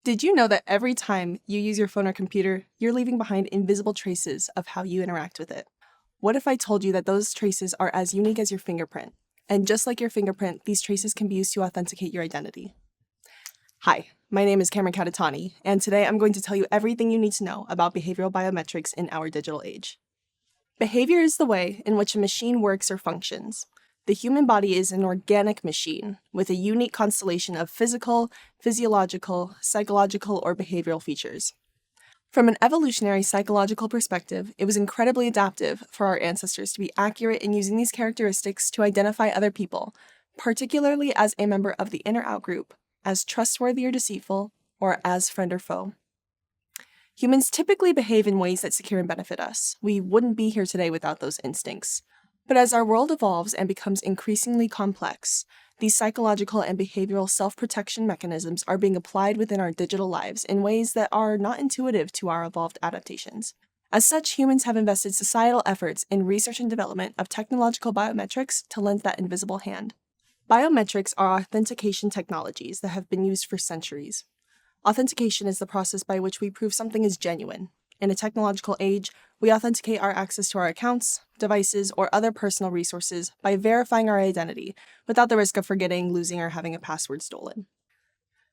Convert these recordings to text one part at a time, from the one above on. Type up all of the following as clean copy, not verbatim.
Did you know that every time you use your phone or computer, you're leaving behind invisible traces of how you interact with it? What if I told you that those traces are as unique as your fingerprint? And just like your fingerprint, these traces can be used to authenticate your identity. Hi, my name is Cameron Katatani, and today I'm going to tell you everything you need to know about behavioral biometrics in our digital age. Behavior is the way in which a machine works or functions. The human body is an organic machine with a unique constellation of physical, physiological, psychological, or behavioral features. From an evolutionary psychological perspective, it was incredibly adaptive for our ancestors to be accurate in using these characteristics to identify other people, particularly as a member of the inner outgroup, as trustworthy or deceitful, or as friend or foe. Humans typically behave in ways that secure and benefit us. We wouldn't be here today without those instincts. But as our world evolves and becomes increasingly complex, these psychological and behavioral self-protection mechanisms are being applied within our digital lives in ways that are not intuitive to our evolved adaptations. As such, humans have invested societal efforts in research and development of technological biometrics to lend that invisible hand. Biometrics are authentication technologies that have been used for centuries. Authentication is the process by which we prove something is genuine. In a technological age, we authenticate our access to our accounts, devices, or other personal resources by verifying our identity without the risk of forgetting, losing, or having a password stolen.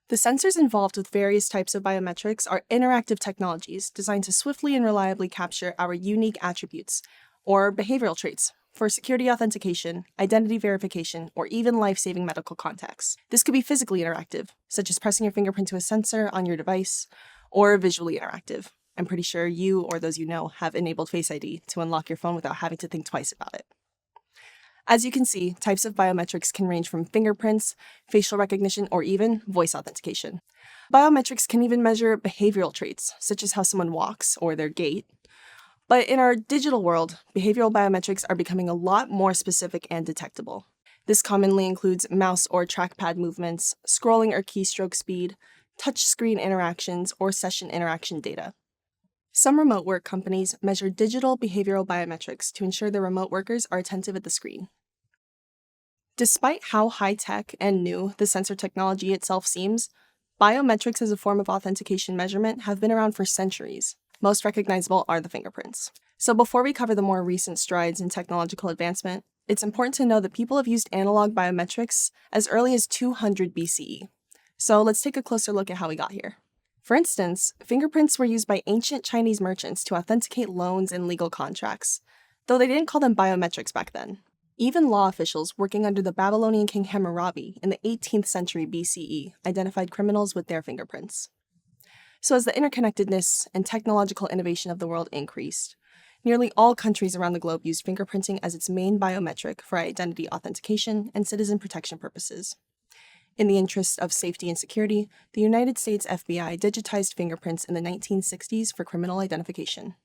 The sensors involved with various types of biometrics are interactive technologies designed to swiftly and reliably capture our unique attributes, or behavioral traits, for security authentication, identity verification, or even life-saving medical contexts. This could be physically interactive, such as pressing your fingerprint to a sensor on your device, or visually interactive. I'm pretty sure you or those you know have enabled Face ID to unlock your phone without having to think twice about it. As you can see, types of biometrics can range from fingerprints, facial recognition, or even voice authentication. Biometrics can even measure behavioral traits, such as how someone walks or their gait. But in our digital world, behavioral biometrics are becoming a lot more specific and detectable. This commonly includes mouse or trackpad movements, scrolling or keystroke speed, touchscreen interactions, or session interaction data. Some remote work companies measure digital behavioral biometrics to ensure their remote workers are attentive at the screen. Despite how high-tech and new the sensor technology itself seems, biometrics as a form of authentication measurement have been around for centuries. Most recognizable are the fingerprints. So before we cover the more recent strides in technological advancement, it's important to know that people have used analog biometrics as early as 200 BCE. So let's take a closer look at how we got here. For instance, fingerprints were used by ancient Chinese merchants to authenticate loans and legal contracts, though they didn't call them biometrics back then. Even law officials working under the Babylonian king Hammurabi in the 18th century BCE identified criminals with their fingerprints. So as the interconnectedness and technological innovation of the world increased, nearly all countries around the globe used fingerprinting as its main biometric for identity authentication and citizen protection purposes. In the interest of safety and security, the United States FBI digitized fingerprints in the 1960s for criminal identification.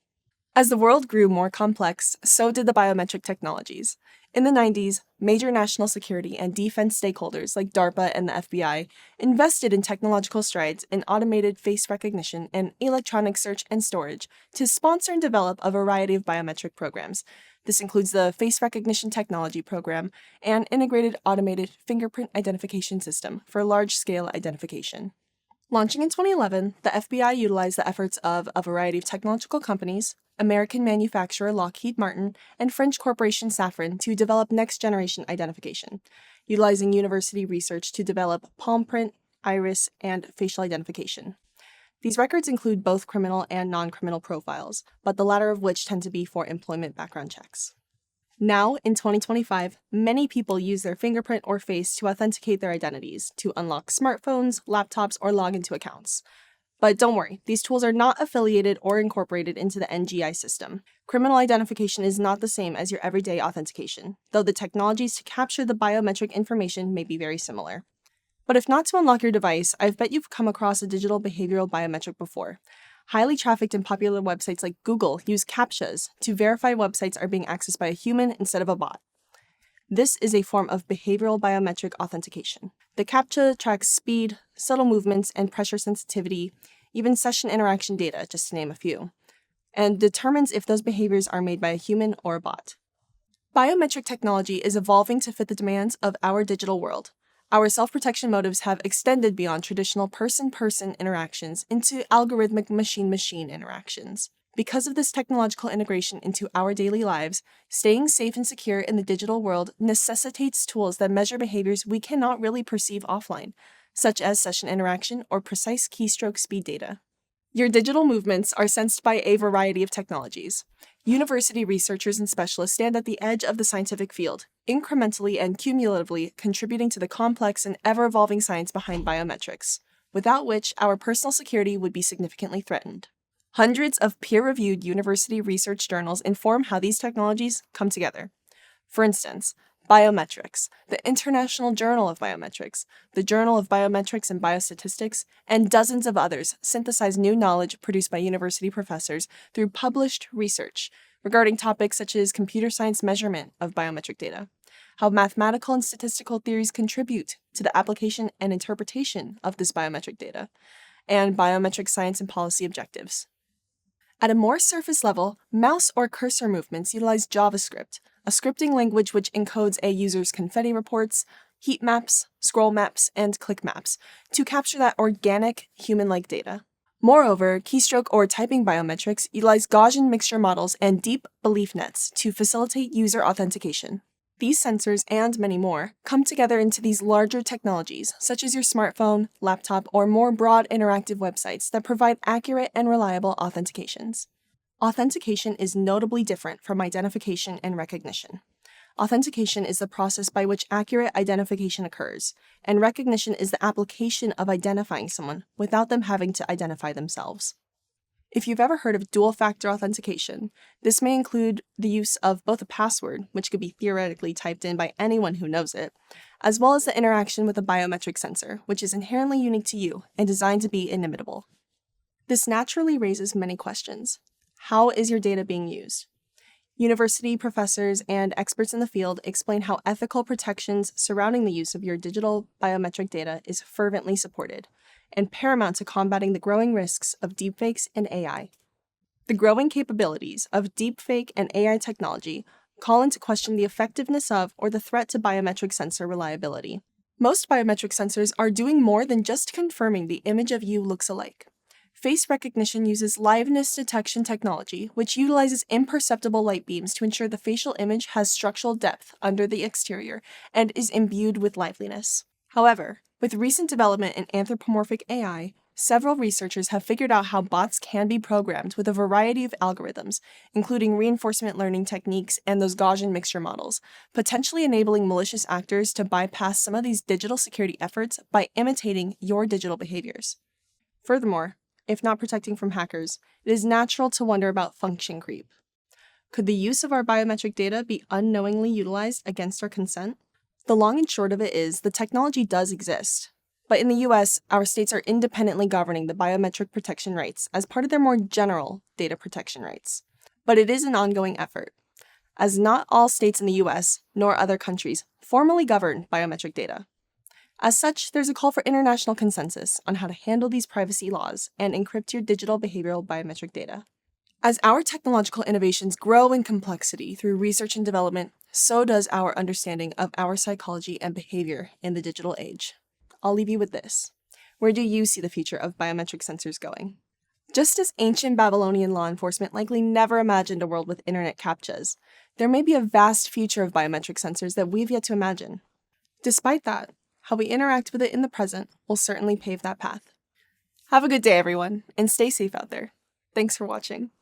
As the world grew more complex, so did the biometric technologies. In the 90s, major national security and defense stakeholders like DARPA and the FBI invested in technological strides in automated face recognition and electronic search and storage to sponsor and develop a variety of biometric programs. This includes the Face Recognition Technology Program and Integrated Automated Fingerprint Identification System for large-scale identification. Launching in 2011, the FBI utilized the efforts of a variety of technological companies, American manufacturer Lockheed Martin, and French corporation Safran to develop next-generation identification, utilizing university research to develop palm print, iris, and facial identification. These records include both criminal and non-criminal profiles, but the latter of which tend to be for employment background checks. Now, in 2025, many people use their fingerprint or face to authenticate their identities, to unlock smartphones, laptops, or log into accounts. But don't worry, these tools are not affiliated or incorporated into the NGI system. Criminal identification is not the same as your everyday authentication, though the technologies to capture the biometric information may be very similar. But if not to unlock your device, I bet you've come across a digital behavioral biometric before. Highly trafficked and popular websites like Google use CAPTCHAs to verify websites are being accessed by a human instead of a bot. This is a form of behavioral biometric authentication. The CAPTCHA tracks speed, subtle movements, and pressure sensitivity, even session interaction data, just to name a few, and determines if those behaviors are made by a human or a bot. Biometric technology is evolving to fit the demands of our digital world. Our self-protection motives have extended beyond traditional person-person interactions into algorithmic machine-machine interactions. Because of this technological integration into our daily lives, staying safe and secure in the digital world necessitates tools that measure behaviors we cannot really perceive offline, such as session interaction or precise keystroke speed data. Your digital movements are sensed by a variety of technologies. University researchers and specialists stand at the edge of the scientific field, incrementally and cumulatively contributing to the complex and ever-evolving science behind biometrics, without which our personal security would be significantly threatened. Hundreds of peer-reviewed university research journals inform how these technologies come together. For instance, Biometrics, the International Journal of Biometrics, the Journal of Biometrics and Biostatistics, and dozens of others synthesize new knowledge produced by university professors through published research regarding topics such as computer science measurement of biometric data, how mathematical and statistical theories contribute to the application and interpretation of this biometric data, and biometric science and policy objectives. At a more surface level, mouse or cursor movements utilize JavaScript, a scripting language which encodes a user's confetti reports, heat maps, scroll maps, and click maps to capture that organic, human-like data. Moreover, keystroke or typing biometrics utilize Gaussian mixture models and deep belief nets to facilitate user authentication. These sensors, and many more, come together into these larger technologies, such as your smartphone, laptop, or more broad interactive websites that provide accurate and reliable authentications. Authentication is notably different from identification and recognition. Authentication is the process by which accurate identification occurs, and recognition is the application of identifying someone without them having to identify themselves. If you've ever heard of dual-factor authentication, this may include the use of both a password, which could be theoretically typed in by anyone who knows it, as well as the interaction with a biometric sensor, which is inherently unique to you and designed to be inimitable. This naturally raises many questions. How is your data being used? University professors and experts in the field explain how ethical protections surrounding the use of your digital biometric data is fervently supported, and paramount to combating the growing risks of deepfakes and AI. The growing capabilities of deepfake and AI technology call into question the effectiveness of or the threat to biometric sensor reliability. Most biometric sensors are doing more than just confirming the image of you looks alike. Face recognition uses liveness detection technology, which utilizes imperceptible light beams to ensure the facial image has structural depth under the exterior and is imbued with liveliness. However, with recent development in anthropomorphic AI, several researchers have figured out how bots can be programmed with a variety of algorithms, including reinforcement learning techniques and those Gaussian mixture models, potentially enabling malicious actors to bypass some of these digital security efforts by imitating your digital behaviors. Furthermore, if not protecting from hackers, it is natural to wonder about function creep. Could the use of our biometric data be unknowingly utilized against our consent? The long and short of it is, the technology does exist. But in the US, our states are independently governing the biometric protection rights as part of their more general data protection rights. But it is an ongoing effort, as not all states in the US, nor other countries, formally govern biometric data. As such, there's a call for international consensus on how to handle these privacy laws and encrypt your digital behavioral biometric data. As our technological innovations grow in complexity through research and development, so does our understanding of our psychology and behavior in the digital age. I'll leave you with this. Where do you see the future of biometric sensors going? Just as ancient Babylonian law enforcement likely never imagined a world with internet CAPTCHAs, there may be a vast future of biometric sensors that we've yet to imagine. Despite that, how we interact with it in the present will certainly pave that path. Have a good day, everyone, and stay safe out there. Thanks for watching.